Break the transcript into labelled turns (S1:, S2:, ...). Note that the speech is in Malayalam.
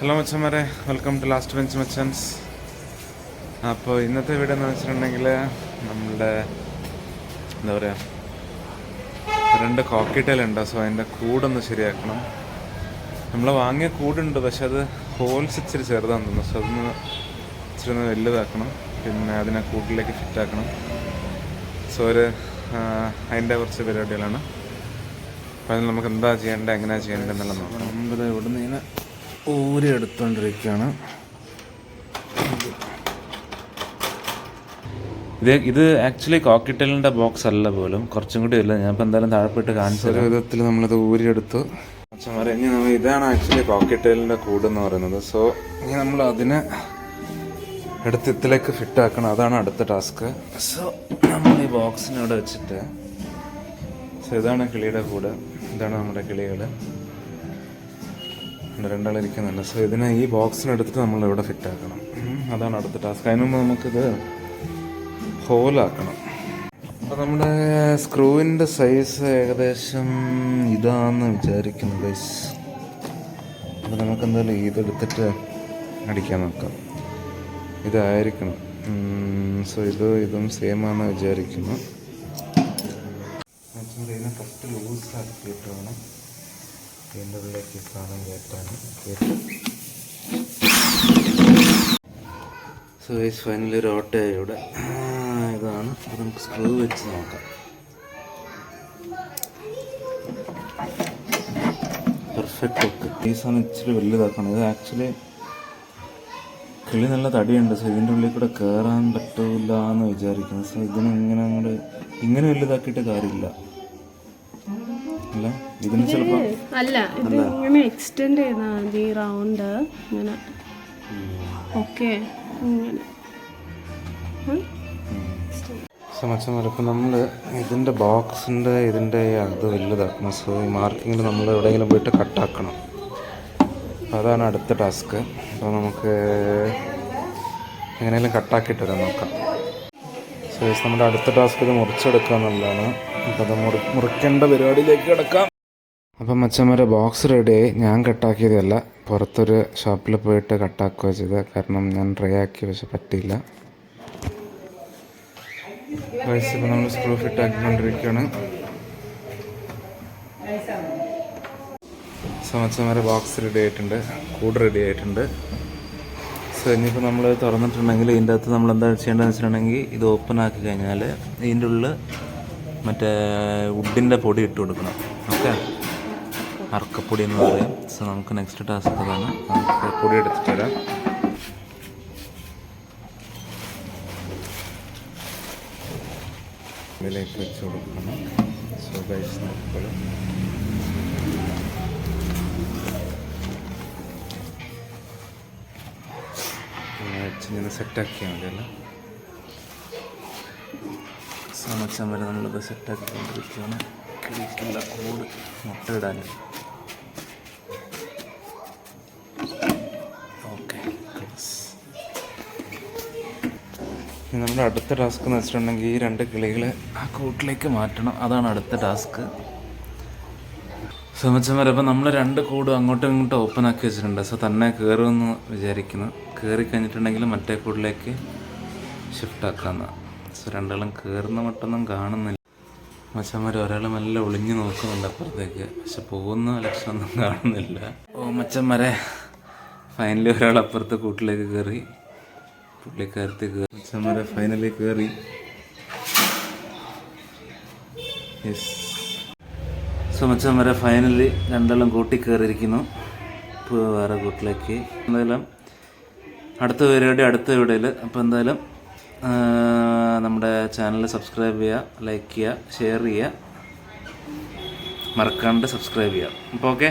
S1: ഹലോ മച്ചന്മാരെ, വെൽക്കം ടു ലാസ്റ്റ് ബെഞ്ച് മച്ചൻസ്. അപ്പോൾ ഇന്നത്തെ വീഡിയോ എന്ന് വെച്ചിട്ടുണ്ടെങ്കിൽ നമ്മളുടെ എന്താ പറയുക, 2 കോക്കിട്ടലുണ്ട്. സോ അതിൻ്റെ കൂടൊന്ന് ശരിയാക്കണം. നമ്മൾ വാങ്ങിയ കൂടുണ്ട്, പക്ഷെ അത് ഹോൾസ് ഇച്ചിരി ചെറുതാണെന്ന് തോന്നുന്നു. സോ അതൊന്ന് ഇച്ചിരി ഒന്ന് വലുതാക്കണം. പിന്നെ അതിനെ കൂട്ടിലേക്ക് ഫിറ്റാക്കണം. സോ അതിൻ്റെ കുറച്ച് പരിപാടികളാണ്. അപ്പോൾ അതിൽ നമുക്ക് എന്താ ചെയ്യേണ്ടത്, എങ്ങനെയാണ് ചെയ്യേണ്ടത് എന്നുള്ളത് നോക്കണം. നമ്മളിത് ഇവിടെ നിന്ന് ഇങ്ങനെ ഊരി എടുത്തുകൊണ്ടിരിക്കുകയാണ്. ഇത് ആക്ച്വലി കോക്കിട്ടലിൻ്റെ ബോക്സ് അല്ല പോലും, കുറച്ചും കൂടി ഇല്ല. ഞാനിപ്പോൾ എന്തായാലും താഴെപ്പോയിട്ട് കാണിച്ച ഒരു വിധത്തിൽ നമ്മളിത് ഊരിയെടുത്തു. ഇനി ഇതാണ് ആക്ച്വലി കോക്കിട്ടലിൻ്റെ കൂടെന്ന് പറയുന്നത്. സോ ഇനി നമ്മൾ അതിനെ എടുത്ത് ഇതിലേക്ക് ഫിറ്റാക്കണം. അതാണ് അടുത്ത ടാസ്ക്. സോ നമ്മൾ ഈ ബോക്സിനെ ഇവിടെ വെച്ചിട്ട്, സോ ഇതാണ് കിളിയുടെ കൂട്, ഇതാണ് നമ്മുടെ കിളികൾ, 2 ഇരിക്കുന്നുണ്ട്. സോ ഇതിനെ ഈ ബോക്സിനെടുത്തിട്ട് നമ്മൾ ഇവിടെ ഫിറ്റാക്കണം. അതാണ് അടുത്ത ടാസ്ക്. അതിന് മുമ്പ് നമുക്കിത് ഹോലാക്കണം. അപ്പോൾ നമ്മുടെ സ്ക്രൂവിൻ്റെ സൈസ് ഏകദേശം ഇതാണെന്ന് വിചാരിക്കുന്നു ഗൈസ്. അപ്പോൾ നമുക്ക് എന്തായാലും ഇതെടുത്തിട്ട് അടിക്കാൻ നോക്കാം. ഇതായിരിക്കണം. സോ ഇതും സെയിം ആണെന്ന് വിചാരിക്കുന്നു. ഇതിനെ ഫസ്റ്റ് ലൂസാക്കിയിട്ട് വേണം ഇതിൻ്റെ ഉള്ളിലേക്ക് സാധനം കയറ്റാൻ. സോ ഗൈസ് ഫൈനലി ഒരു ഓട്ടയായി ഇവിടെ. ഇതാണ്. അപ്പോൾ നമുക്ക് സ്ക്രൂ വെച്ച് നോക്കാം. പെർഫെക്റ്റ് ഒക്കെ. ഈ സാധനം ഇച്ചിരി വലുതാക്കണം. ഇത് ആക്ച്വലി കിളി നല്ല തടിയുണ്ട്. സോ ഇതിൻ്റെ ഉള്ളിൽ കൂടെ കയറാൻ പറ്റില്ല എന്ന് വിചാരിക്കുന്നു. സോ ഇതിന് ഇങ്ങനെ വലുതാക്കിയിട്ട് കാര്യമില്ല. അല്ല, ഇതിന് ചിലപ്പോൾ
S2: അല്ല, ഇത് ഇങ്ങനെ എക്സ്റ്റെൻഡ് ചെയ്താൽ മതി. റൗണ്ട് ഇങ്ങനെ. ഓക്കെ,
S1: മച്ചന്മാരപ്പം നമ്മൾ ഇതിൻ്റെ ബോക്സിൻ്റെ ഇതിൻ്റെ അത് വലുതാക്കണം. സോ ഈ മാർക്കിങ്ങിൽ നമ്മൾ എവിടെയെങ്കിലും പോയിട്ട് കട്ടാക്കണം. അപ്പോൾ അതാണ് അടുത്ത ടാസ്ക്. അപ്പോൾ നമുക്ക് എങ്ങനെയെങ്കിലും കട്ടാക്കിയിട്ട് വരാൻ നോക്കാം. സോ നമ്മുടെ അടുത്ത ടാസ്ക് ഇത് മുറിച്ചെടുക്കുക എന്നുള്ളതാണ്. അപ്പോൾ അത് മുറിക്കേണ്ട പരിപാടിയിലേക്ക് കിടക്കാം. അപ്പം മച്ചന്മാരെ ബോക്സ് റെഡിയായി. ഞാൻ കട്ടാക്കിയതല്ല, പുറത്തൊരു ഷോപ്പിൽ പോയിട്ട് കട്ടാക്കുക ചെയ്തത്. കാരണം ഞാൻ ട്രൈ ആക്കി, പക്ഷെ പറ്റിയില്ല. ഇപ്പോൾ നമ്മൾ സ്ക്രൂ ഫിറ്റ് ആക്കിക്കൊണ്ടിരിക്കുകയാണ്. സോ മച്ചന്മാരെ ബോക്സ് റെഡി ആയിട്ടുണ്ട്, കൂട് റെഡി ആയിട്ടുണ്ട്. സോ ഇനിയിപ്പോൾ നമ്മൾ തുറന്നിട്ടുണ്ടെങ്കിൽ ഇതിൻ്റെ അകത്ത് നമ്മൾ എന്താ ചെയ്യേണ്ടതെന്ന് വെച്ചിട്ടുണ്ടെങ്കിൽ, ഇത് ഓപ്പൺ ആക്കി കഴിഞ്ഞാൽ ഇതിൻ്റെ ഉള്ളിൽ മറ്റേ വുഡിൻ്റെ പൊടി ഇട്ട് കൊടുക്കണം. ഓക്കെ, അറക്കപ്പൊടി എന്ന് പറയും. സോ നമുക്ക് നെക്സ്റ്റ് ടാസ്ക് അതാണ്. നമുക്ക് പൊടി എടുത്തിട്ട് വരാം. ഇതിലേക്ക് വെച്ച് കൊടുക്കണം. സോ ഗൈസ് നോക്കണം. വെച്ച് ഇങ്ങനെ സെറ്റാക്കിയാൽ മതിയല്ല. സമക്ഷം വരെ നമ്മളിത് സെറ്റാക്കിക്കൊണ്ടിരിക്കുകയാണ്. കിളിക്കുള്ള കൂട് മുട്ടയിടാൻ. ഓക്കെ, നമ്മുടെ അടുത്ത ടാസ്ക് എന്ന് വെച്ചിട്ടുണ്ടെങ്കിൽ ഈ 2 കിളികളെ ആ കൂട്ടിലേക്ക് മാറ്റണം. അതാണ് അടുത്ത ടാസ്ക്. സമക്ഷം വരെ അപ്പോൾ നമ്മൾ 2 കൂടും അങ്ങോട്ടും ഇങ്ങോട്ടും ഓപ്പൺ ആക്കി വെച്ചിട്ടുണ്ട്. സോ തന്നെ കയറുമെന്ന് വിചാരിക്കുന്നു. കയറി കഴിഞ്ഞിട്ടുണ്ടെങ്കിൽ മറ്റേ കൂടിലേക്ക് ഷിഫ്റ്റ് ആക്കാമെന്നാണ്. സോ 2 കയറുന്ന മട്ടൊന്നും കാണുന്നില്ല. മച്ചന്മാർ ഒരാൾ നല്ല ഒളിഞ്ഞു നോക്കുന്നുണ്ട് അപ്പുറത്തേക്ക്, പക്ഷെ പോകുന്ന ലക്ഷണമൊന്നും കാണുന്നില്ല. ഓ മച്ചന്മാരെ, ഫൈനലി ഒരാൾ അപ്പുറത്തെ കൂട്ടിലേക്ക് കയറി. പുള്ളിക്കാരത്ത് കയറി. മച്ചന്മാരെ ഫൈനലി കയറി. യെസ്. സോ മച്ചന്മാരെ ഫൈനലി 2 കൂട്ടി കയറിയിരിക്കുന്നു. ഇപ്പോൾ വേറെ കൂട്ടിലേക്ക്. എന്തായാലും അടുത്ത പരിപാടി അടുത്ത വീഡിയോയിൽ. അപ്പോൾ എന്തായാലും നമ്മുടെ ചാനൽ സബ്സ്ക്രൈബ് ചെയ്യുക, ലൈക്ക് ചെയ്യുക, ഷെയർ ചെയ്യുക, മറക്കാണ്ട് സബ്സ്ക്രൈബ് ചെയ്യുക. അപ്പോൾ ഓക്കെ.